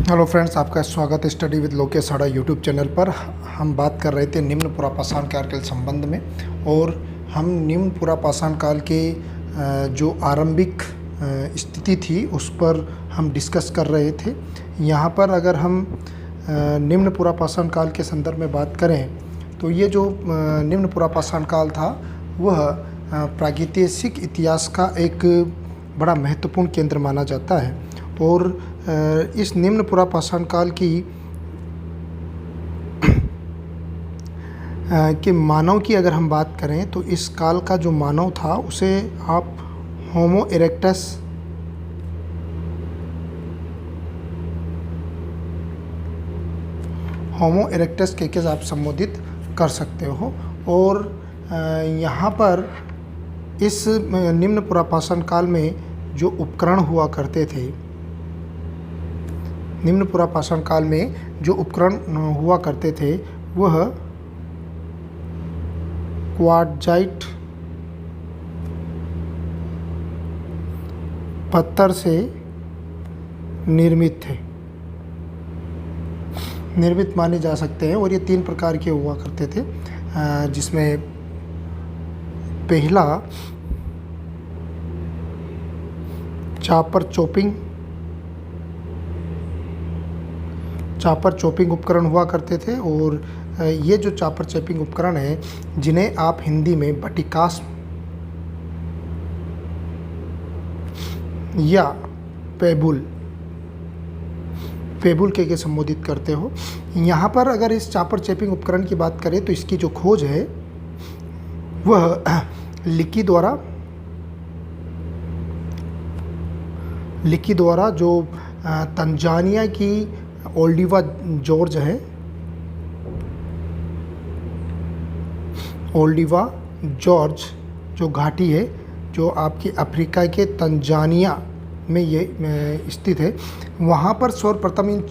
Hello friends, आपका स्वागत है study with Lokesh Hada YouTube channel पर। हम बात कर रहे थे निम्न पुरापाषाण काल के संबंध में, और हम निम्न पुरापाषाण काल के जो आरंभिक स्थिति थी उस पर हम डिस्कस कर रहे थे। यहाँ पर अगर हम निम्न पुरापाषाण काल के संदर्भ में बात करें तो ये जो निम्न पुरापाषाण काल था वह प्रागैतिहासिक इतिहास का एक बड़ा महत्वपूर्ण केंद्र माना जाता है। और इस निम्न पुरापाषाण काल के मानव की अगर हम बात करें तो इस काल का जो मानव था उसे आप होमो इरेक्टस के आप संबोधित कर सकते हो। और यहाँ पर इस निम्न पुरापाषाण काल में जो उपकरण हुआ करते थे, निम्न पुरापाषाण काल में जो उपकरण हुआ करते थे वह क्वार्ट्जाइट पत्थर से निर्मित माने जा सकते हैं। और ये 3 प्रकार के हुआ करते थे, जिसमें पहला चापर चॉपिंग उपकरण हुआ करते थे। और ये जो चापर चॉपिंग उपकरण है, जिन्हें आप हिंदी में बटिकास या पेबुल के संबोधित करते हो। यहाँ पर अगर इस चापर चॉपिंग उपकरण की बात करें तो इसकी जो खोज है वह लिकी द्वारा जो तंजानिया की ओल्डिवा जॉर्ज है, ओल्डिवा जॉर्ज जो घाटी है जो आपकी अफ्रीका के तंजानिया में ये स्थित है, वहाँ पर सर्वप्रथम इन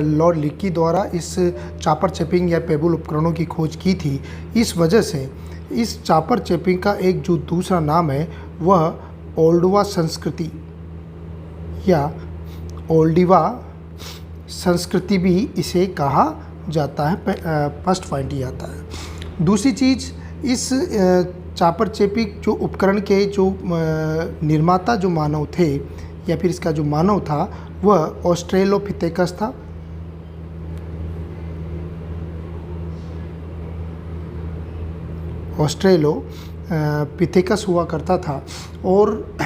लॉर्ड लिकी द्वारा इस चापर चैपिंग या पेबुल उपकरणों की खोज की थी। इस वजह से इस चापर चैपिंग का एक जो दूसरा नाम है वह ओल्डवा संस्कृति या ओल्डिवा संस्कृति भी इसे कहा जाता है। फर्स्ट पॉइंट ये आता है। दूसरी चीज़, इस चापर चैपिंग जो उपकरण के जो निर्माता जो मानव थे या फिर इसका जो मानव था वह ऑस्ट्रेलोपिथेकस था। ऑस्ट्रेलोपिथेकस हुआ करता था। और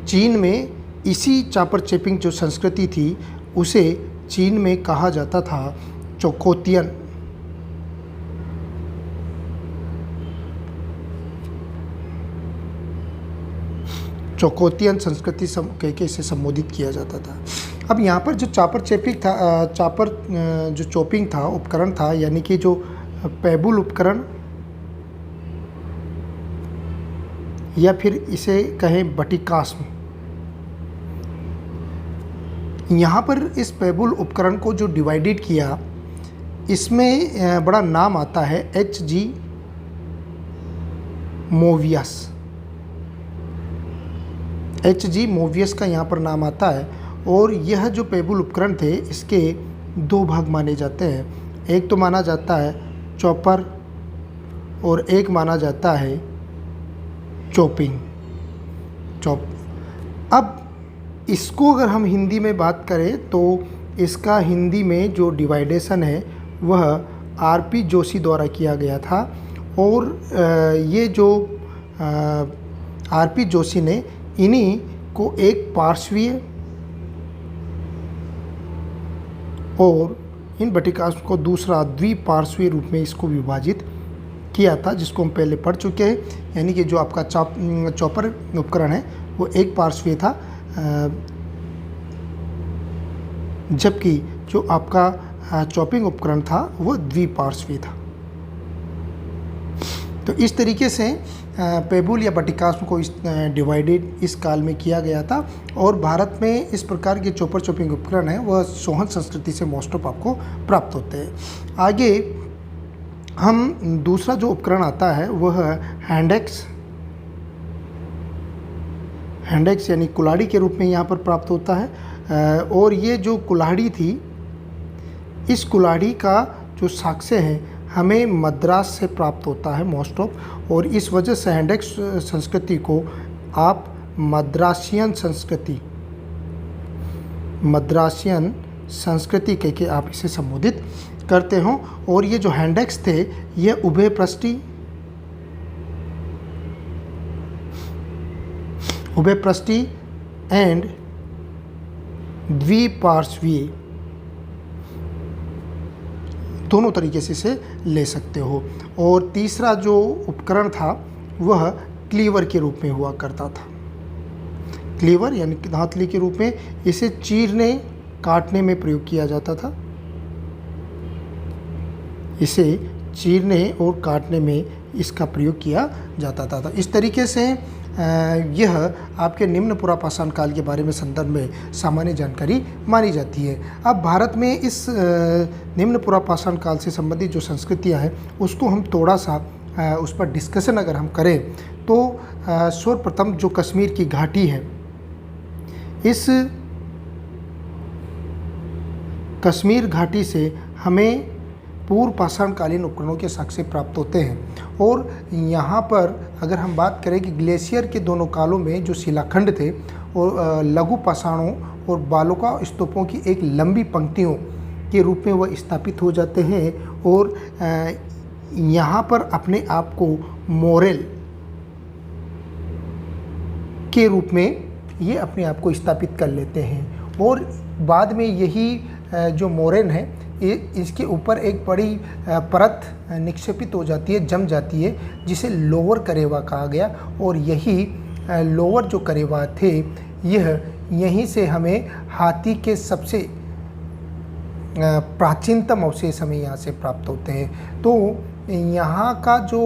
चीन में इसी चापर चैपिंग जो संस्कृति थी उसे चीन में कहा जाता था चोकोतियन संस्कृति के से संबोधित किया जाता था। अब यहाँ पर जो चापर चैपिंग था, जो चॉपिंग था उपकरण था, यानी कि जो पेबुल उपकरण या फिर इसे कहें बटिकास्म, यहाँ पर इस पेबुल उपकरण को जो डिवाइडेड किया इसमें बड़ा नाम आता है H.G. मोवियस का यहाँ पर नाम आता है। और यह जो पेबुल उपकरण थे इसके 2 भाग माने जाते हैं। एक तो माना जाता है चॉपर और एक माना जाता है चॉप। अब इसको अगर हम हिंदी में बात करें तो इसका हिंदी में जो डिवाइडेशन है वह R.P. जोशी द्वारा किया गया था। और ये जो R.P. जोशी ने इन्हीं को एक पार्श्वीय और इन बटिकास को दूसरा द्विपार्श्वीय रूप में इसको विभाजित किया था, जिसको हम पहले पढ़ चुके हैं। यानी कि जो आपका चॉपर उपकरण है वो एक पार्श्वीय था, जबकि जो आपका चॉपिंग उपकरण था वह द्विपार्श्वीय था। तो इस तरीके से पेबुल या बटिकास्म को डिवाइडेड इस काल में किया गया था। और भारत में इस प्रकार के चॉपर चॉपिंग उपकरण हैं वह सोहन संस्कृति से मोस्ट ऑफ आपको प्राप्त होते हैं। आगे हम दूसरा जो उपकरण आता है वह हैंडेक्स यानी कुल्हाड़ी के रूप में यहाँ पर प्राप्त होता है। और ये जो कुल्हाड़ी थी, इस कुल्हाड़ी का जो साक्ष्य है हमें मद्रास से प्राप्त होता है मोस्ट ऑफ, और इस वजह से हैंडेक्स संस्कृति को आप मद्रासियन संस्कृति कह के आप इसे संबोधित करते हो। और ये जो हैंडेक्स थे ये उभयपृष्ठी एंड द्विपार्श्वीय दोनों तरीके से इसे ले सकते हो। और तीसरा जो उपकरण था वह क्लीवर के रूप में हुआ करता था। क्लीवर यानी धातली के रूप में इसे चीरने काटने में प्रयोग किया जाता था। इसे चीरने और काटने में इसका प्रयोग किया जाता था। इस तरीके से यह आपके निम्न पुरापाषाण काल के बारे में संदर्भ में सामान्य जानकारी मानी जाती है। अब भारत में इस निम्न पुरापाषाण काल से संबंधित जो संस्कृतियां हैं उसको हम थोड़ा सा उस पर डिस्कशन अगर हम करें तो सर्वप्रथम जो कश्मीर की घाटी है, इस कश्मीर घाटी से हमें पूर्व पाषाणकालीन उपकरणों के साक्ष्य प्राप्त होते हैं। और यहाँ पर अगर हम बात करें कि ग्लेशियर के दोनों कालों में जो शिलाखंड थे और लघु पाषाणों और बालुका स्तूपों की एक लंबी पंक्तियों के रूप में वह स्थापित हो जाते हैं। और यहाँ पर अपने आप को मोरेल के रूप में ये अपने आप को स्थापित कर लेते हैं। और बाद में यही जो मोरेन है इसके ऊपर एक बड़ी परत निक्षेपित हो जाती है, जम जाती है, जिसे लोअर करेवा कहा गया। और यही लोअर जो करेवा थे यहीं से हमें हाथी के सबसे प्राचीनतम अवशेष हमें यहाँ से प्राप्त होते हैं। तो यहाँ का जो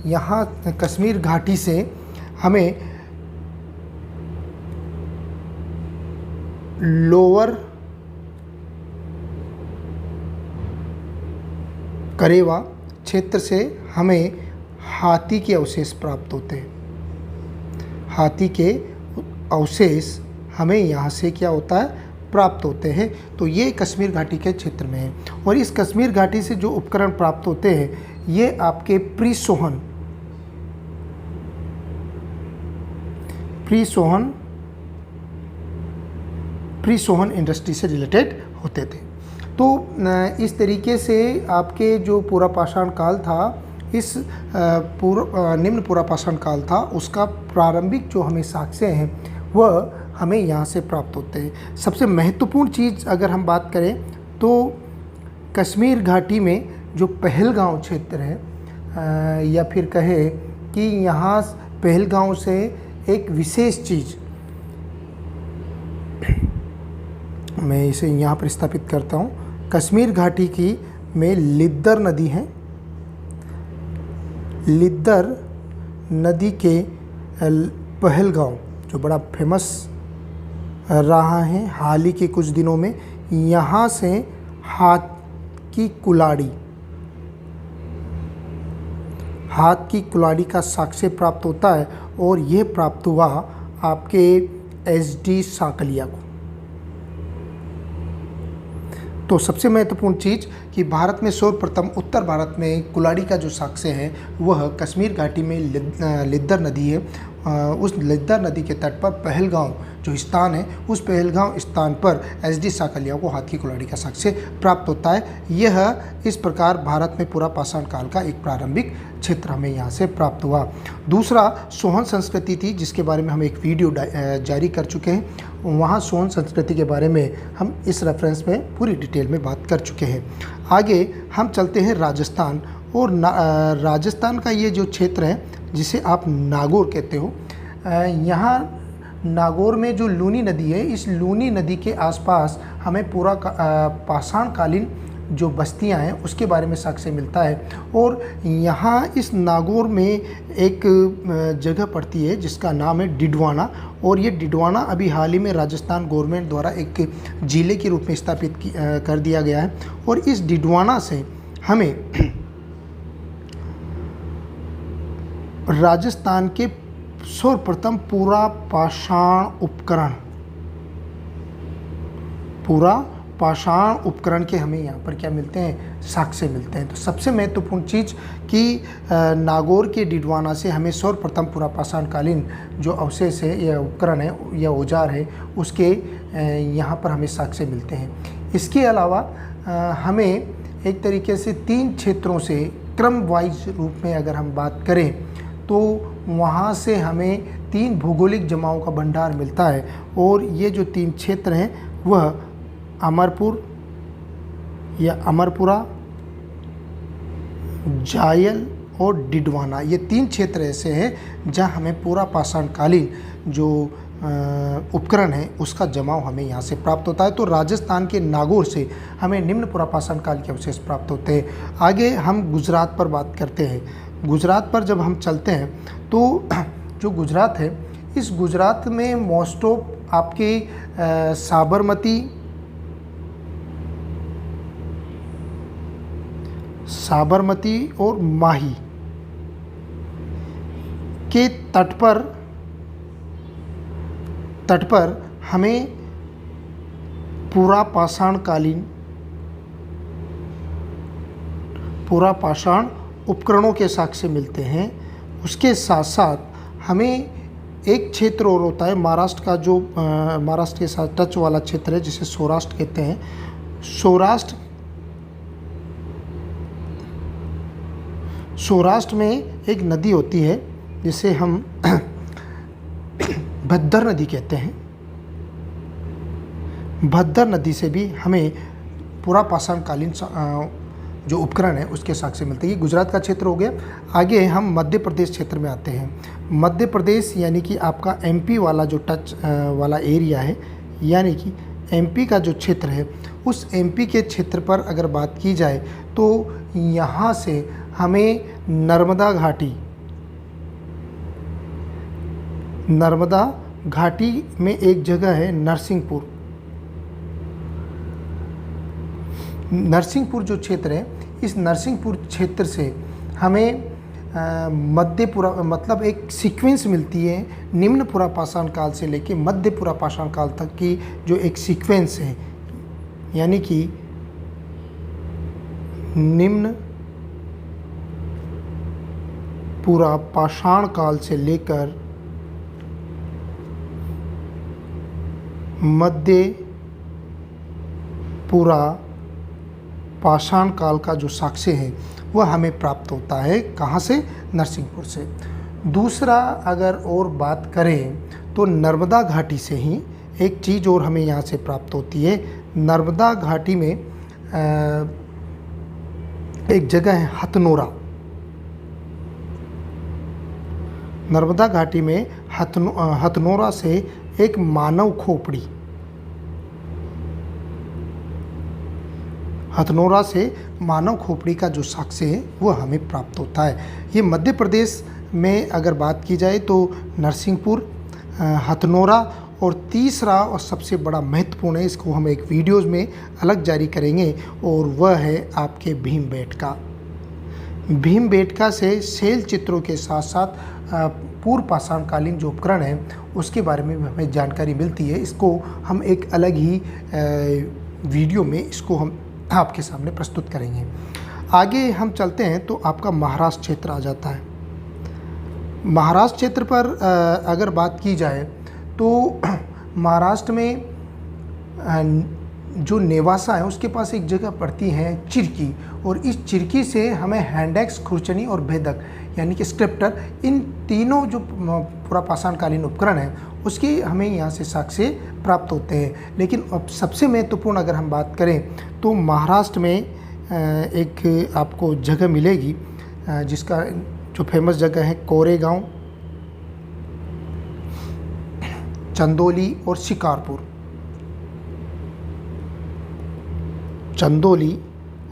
यहाँ कश्मीर घाटी से हमें लोअर करेवा क्षेत्र से हमें हाथी के अवशेष प्राप्त होते हैं। हाथी के अवशेष हमें यहाँ से क्या होता है, प्राप्त होते हैं। तो ये कश्मीर घाटी के क्षेत्र में है। और इस कश्मीर घाटी से जो उपकरण प्राप्त होते हैं ये आपके प्री सोहन इंडस्ट्री से रिलेटेड होते थे। तो इस तरीके से आपके जो पुरापाषाण काल था, इस निम्न पुरापाषाण काल था, उसका प्रारंभिक जो हमें साक्ष्य हैं वह हमें यहाँ से प्राप्त होते हैं। सबसे महत्वपूर्ण चीज़ अगर हम बात करें तो कश्मीर घाटी में जो पहलगांव क्षेत्र है या फिर कहे कि यहाँ पहलगांव से एक विशेष चीज़ मैं इसे यहाँ पर स्थापित करता हूँ। कश्मीर घाटी की में लिद्दर नदी है। लिद्दर नदी के पहलगांव जो बड़ा फेमस रहा है हाल ही के कुछ दिनों में, यहाँ से हाथ की कुल्हाड़ी का साक्ष्य प्राप्त होता है। और ये प्राप्त हुआ आपके SD साकलिया को। तो सबसे महत्वपूर्ण चीज़ कि भारत में सर्वप्रथम उत्तर भारत में कुल्हाड़ी का जो साक्ष्य है वह कश्मीर घाटी में लिद्दर नदी है। उस लिद्दर नदी के तट पर पहलगांव जो स्थान है, उस पहलगांव स्थान पर SD साकलिया को हाथ की कुल्हाड़ी का साक्ष्य प्राप्त होता है। यह इस प्रकार भारत में पुरापाषाण काल का एक प्रारंभिक क्षेत्र हमें यहाँ से प्राप्त हुआ। दूसरा सोहन संस्कृति थी, जिसके बारे में हम एक वीडियो जारी कर चुके हैं। वहाँ सोहन संस्कृति के बारे में हम इस रेफरेंस में पूरी डिटेल में बात कर चुके हैं। आगे हम चलते हैं राजस्थान। और राजस्थान का ये जो क्षेत्र है जिसे आप नागौर कहते हो, यहाँ नागौर में जो लूनी नदी है, इस लूनी नदी के आसपास हमें पूरा पाषाण कालीन जो बस्तियां हैं उसके बारे में साक्ष्य मिलता है। और यहाँ इस नागौर में एक जगह पड़ती है जिसका नाम है डिडवाना। और ये डिडवाना अभी हाल ही में राजस्थान गवर्नमेंट द्वारा एक जिले के रूप में स्थापित कर दिया गया है। और इस डिडवाना से हमें राजस्थान के सर्वप्रथम पूरा पाषाण उपकरण, पूरा पाषाण उपकरण के हमें यहाँ पर क्या मिलते हैं, साक्ष्य मिलते हैं। तो सबसे महत्वपूर्ण चीज़ कि नागौर के डिडवाना से हमें सर्वप्रथम पूरा पाषाणकालीन जो अवशेष है या उपकरण है या औजार है उसके यहाँ पर हमें साक्ष्य मिलते हैं। इसके अलावा हमें एक तरीके से 3 क्षेत्रों से क्रम वाइज रूप में अगर हम बात करें तो वहाँ से हमें 3 भौगोलिक जमाओं का भंडार मिलता है, और ये जो 3 क्षेत्र हैं वह अमरपुर या अमरपुरा, जायल और डिडवाना, ये 3 क्षेत्र ऐसे हैं जहाँ हमें पूरा पाषाणकालीन जो उपकरण है उसका जमाव हमें यहाँ से प्राप्त होता है। तो राजस्थान के नागौर से हमें निम्न पूरा पाषाण काल के अवशेष प्राप्त होते हैं। आगे हम गुजरात पर बात करते हैं। गुजरात पर जब हम चलते हैं तो जो गुजरात है, इस गुजरात में मोस्ट ऑफ आपके साबरमती और माही के तट पर हमें पूरा पाषाण उपकरणों के साक्ष्य मिलते हैं। उसके साथ साथ हमें एक क्षेत्र और होता है महाराष्ट्र का, जो महाराष्ट्र के साथ टच वाला क्षेत्र है जिसे सौराष्ट्र कहते हैं। सौराष्ट्र में एक नदी होती है जिसे हम भद्दर नदी कहते हैं। भद्दर नदी से भी हमें पूरा पाषाणकालीन जो उपकरण है उसके साक्ष्य मिलते हैं। ये गुजरात का क्षेत्र हो गया। आगे हम मध्य प्रदेश क्षेत्र में आते हैं। मध्य प्रदेश यानी कि आपका एमपी वाला जो टच वाला एरिया है, यानी कि एमपी का जो क्षेत्र है, उस एमपी के क्षेत्र पर अगर बात की जाए तो यहाँ से हमें नर्मदा घाटी में एक जगह है नरसिंहपुर जो क्षेत्र है, इस नरसिंहपुर क्षेत्र से हमें मध्यपुरा मतलब एक सीक्वेंस मिलती है। निम्न पुरा पाषाण काल से लेके मध्य पुरा पाषाण काल तक की जो एक सीक्वेंस है, यानी कि निम्न पूरा पाषाण काल से लेकर मध्य पूरा पाषाण काल का जो साक्ष्य है वह हमें प्राप्त होता है। कहाँ से? नरसिंहपुर से। दूसरा अगर और बात करें तो नर्मदा घाटी से ही एक चीज़ और हमें यहाँ से प्राप्त होती है। नर्मदा घाटी में एक जगह है हथनोरा। नर्मदा घाटी में हथनोरा से एक मानव खोपड़ी, हथनोरा से मानव खोपड़ी का जो साक्ष्य है वह हमें प्राप्त होता है। ये मध्य प्रदेश में अगर बात की जाए तो नरसिंहपुर, हथनोरा, और तीसरा और सबसे बड़ा महत्वपूर्ण है, इसको हम एक वीडियोज़ में अलग जारी करेंगे, और वह है आपके भीमबेटका। भीमबेटका से शैल चित्रों के साथ साथ पूर्व पाषाणकालीन जो उपकरण है उसके बारे में हमें जानकारी मिलती है। इसको हम एक अलग ही वीडियो में इसको हम आपके सामने प्रस्तुत करेंगे। आगे हम चलते हैं तो आपका महाराष्ट्र क्षेत्र आ जाता है। महाराष्ट्र क्षेत्र पर अगर बात की जाए तो महाराष्ट्र में जो नेवासा है उसके पास एक जगह पड़ती है चिरकी, और इस चिरकी से हमें हैंडेक्स, खुरचनी और भेदक यानी कि स्क्रिप्टर, इन तीनों जो पूरा पाषाणकालीन उपकरण है उसके हमें यहाँ से साक्ष्य प्राप्त होते हैं। लेकिन अब सबसे महत्वपूर्ण अगर हम बात करें तो महाराष्ट्र में एक आपको जगह मिलेगी जिसका जो फेमस जगह है कोरेगांव, चंदौली और शिकारपुर। चंदौली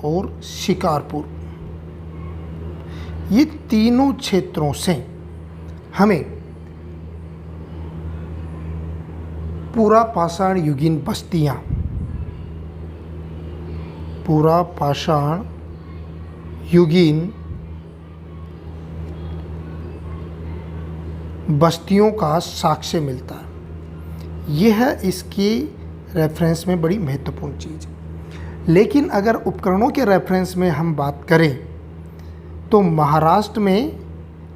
और शिकारपुर, ये तीनों क्षेत्रों से हमें पूरा पाषाण युगीन बस्तियां, पूरा पाषाण युगीन बस्तियों का साक्ष्य मिलता है। यह इसकी रेफरेंस में बड़ी महत्वपूर्ण चीज़ है। लेकिन अगर उपकरणों के रेफरेंस में हम बात करें तो महाराष्ट्र में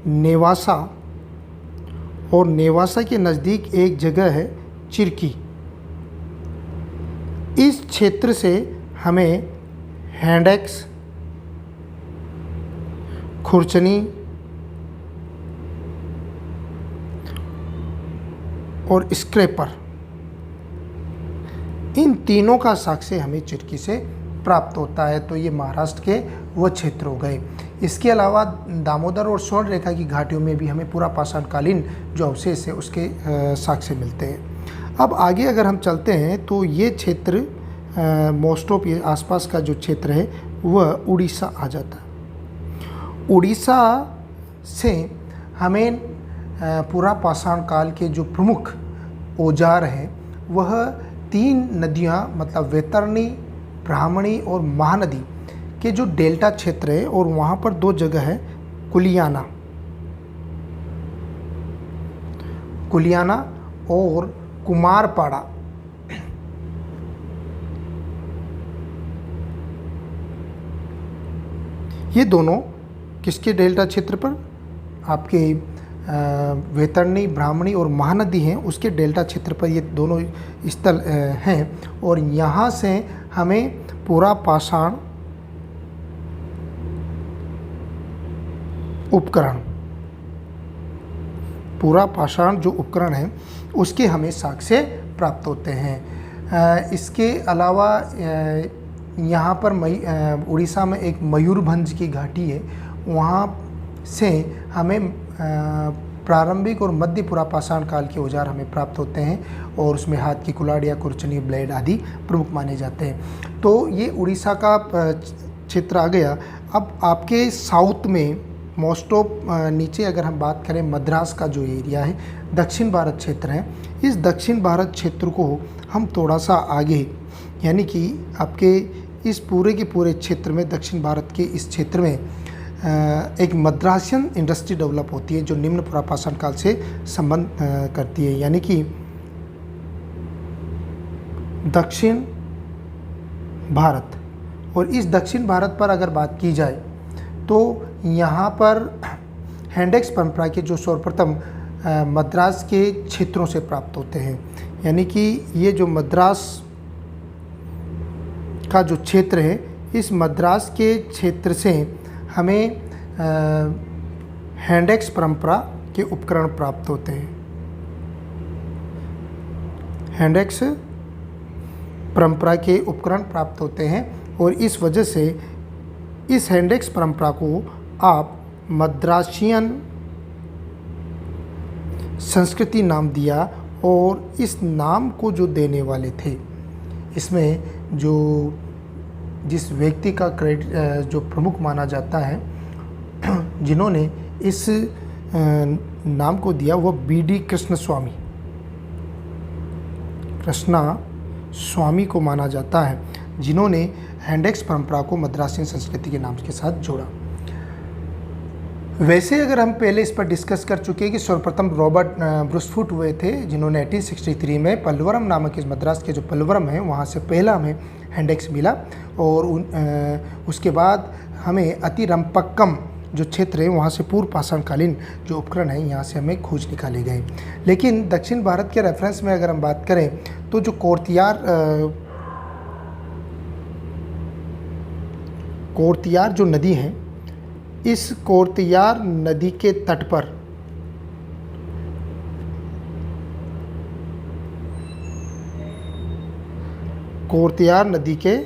नेवासा और नेवासा के नज़दीक एक जगह है चिरकी। इस क्षेत्र से हमें हैंडेक्स, खुरचनी और स्क्रैपर, इन तीनों का साक्ष्य हमें चिरकी से प्राप्त होता है। तो ये महाराष्ट्र के वो क्षेत्र हो गए। इसके अलावा दामोदर और स्वर्ण रेखा की घाटियों में भी हमें पूरा पाषाणकालीन जो अवशेष है उसके साक्ष्य मिलते हैं। अब आगे अगर हम चलते हैं तो ये क्षेत्र मोस्ट ऑफ ये आसपास का जो क्षेत्र है वह उड़ीसा आ जाता है। उड़ीसा से हमें पूरा पाषाण काल के जो प्रमुख औजार हैं वह 3 नदियाँ मतलब वैतरणी, ब्राह्मणी और महानदी के जो डेल्टा क्षेत्र है और वहाँ पर 2 जगह है कुलियाना और कुमारपाड़ा। ये दोनों किसके डेल्टा क्षेत्र पर, आपके वैतरणी, ब्राह्मणी और महानदी हैं उसके डेल्टा क्षेत्र पर ये दोनों स्थल हैं। और यहाँ से हमें पूरा पाषाण उपकरण, पूरा पाषाण जो उपकरण है उसके हमें साक्ष्य प्राप्त होते हैं। इसके अलावा यहाँ पर उड़ीसा में एक मयूरभंज की घाटी है, वहाँ से हमें प्रारंभिक और मध्य पुरा पाषाण काल के औजार हमें प्राप्त होते हैं और उसमें हाथ की कुल्हाड़ियाँ, खुरचनी, ब्लेड आदि प्रमुख माने जाते हैं। तो ये उड़ीसा का क्षेत्र आ गया। अब आपके साउथ में मोस्ट ऑफ नीचे अगर हम बात करें मद्रास का जो एरिया है, दक्षिण भारत क्षेत्र है, इस दक्षिण भारत क्षेत्र को हम थोड़ा सा आगे यानी कि आपके इस पूरे के पूरे क्षेत्र में, दक्षिण भारत के इस क्षेत्र में एक मद्रासियन इंडस्ट्री डेवलप होती है जो निम्न पुरा पाषाण काल से संबंध करती है। यानी कि दक्षिण भारत, और इस दक्षिण भारत पर अगर बात की जाए तो यहाँ पर हैंडेक्स परंपरा के जो सर्वप्रथम मद्रास के क्षेत्रों से प्राप्त होते हैं। यानी कि ये जो मद्रास का जो क्षेत्र है, इस मद्रास के क्षेत्र से हमें हैंडेक्स परंपरा के उपकरण प्राप्त होते हैं। हैंडेक्स परंपरा के उपकरण प्राप्त होते हैं और इस वजह से इस हैंडेक्स परंपरा को आप मद्रासियन संस्कृति नाम दिया। और इस नाम को जो देने वाले थे, इसमें जो जिस व्यक्ति का क्रेडिट जो प्रमुख माना जाता है, जिन्होंने इस नाम को दिया वो BD कृष्णस्वामी को माना जाता है, जिन्होंने हैंडेक्स परंपरा को मद्रासियन संस्कृति के नाम के साथ जोड़ा। वैसे अगर हम पहले इस पर डिस्कस कर चुके हैं कि सर्वप्रथम रॉबर्ट ब्रूसफुट हुए थे, जिन्होंने 1863 में पल्लवरम नामक इस मद्रास के जो पल्लवरम है वहाँ से पहला हमें हैंडेक्स मिला। और उसके बाद हमें अतिरंपक्कम जो क्षेत्र है वहाँ से पूर्व पाषाणकालीन जो उपकरण है यहाँ से हमें खोज निकाले गए। लेकिन दक्षिण भारत के रेफरेंस में अगर हम बात करें तो जो कोर्तियार जो नदी है, इस कोर्तियार नदी के तट पर कोर्तियार नदी के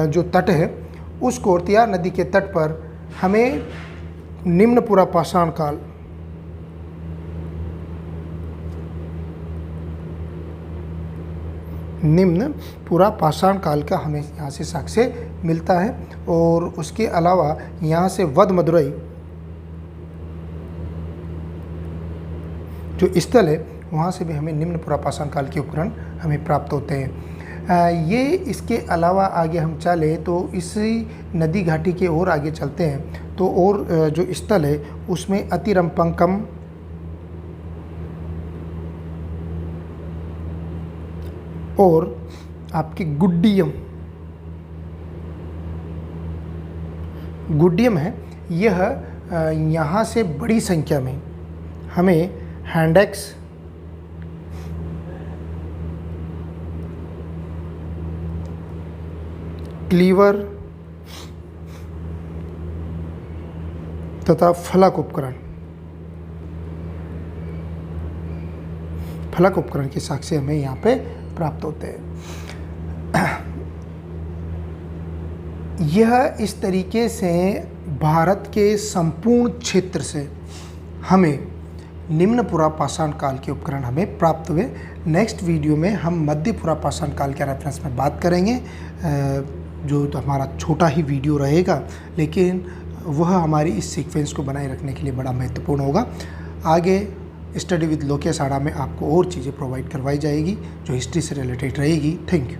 जो तट है, उस कोर्तियार नदी के तट पर हमें निम्न पुरा पाषाण काल का हमें यहाँ से साक्ष्य मिलता है। और उसके अलावा यहाँ से वध मदुरई जो स्थल है वहाँ से भी हमें निम्न पुरा पाषाण काल के उपकरण हमें प्राप्त होते हैं। ये इसके अलावा आगे हम चले तो इसी नदी घाटी के और आगे चलते हैं तो और जो स्थल है उसमें अतिरंपक्कम और आपकी गुड्डियम है, यह यहाँ से बड़ी संख्या में हमें हैंडेक्स, क्लीवर तथा फलक उपकरण के साक्ष्य हमें यहाँ पे प्राप्त होते हैं। यह इस तरीके से भारत के संपूर्ण क्षेत्र से हमें निम्न पुरापाषाण काल के उपकरण हमें प्राप्त हुए। नेक्स्ट वीडियो में हम मध्य पुरापाषाण काल के रेफरेंस में बात करेंगे, जो तो हमारा छोटा ही वीडियो रहेगा, लेकिन वह हमारी इस सीक्वेंस को बनाए रखने के लिए बड़ा महत्वपूर्ण होगा। आगे स्टडी विद लोकेश आड़ा में आपको और चीज़ें प्रोवाइड करवाई जाएगी जो हिस्ट्री से रिलेटेड रहेगी। Thank you.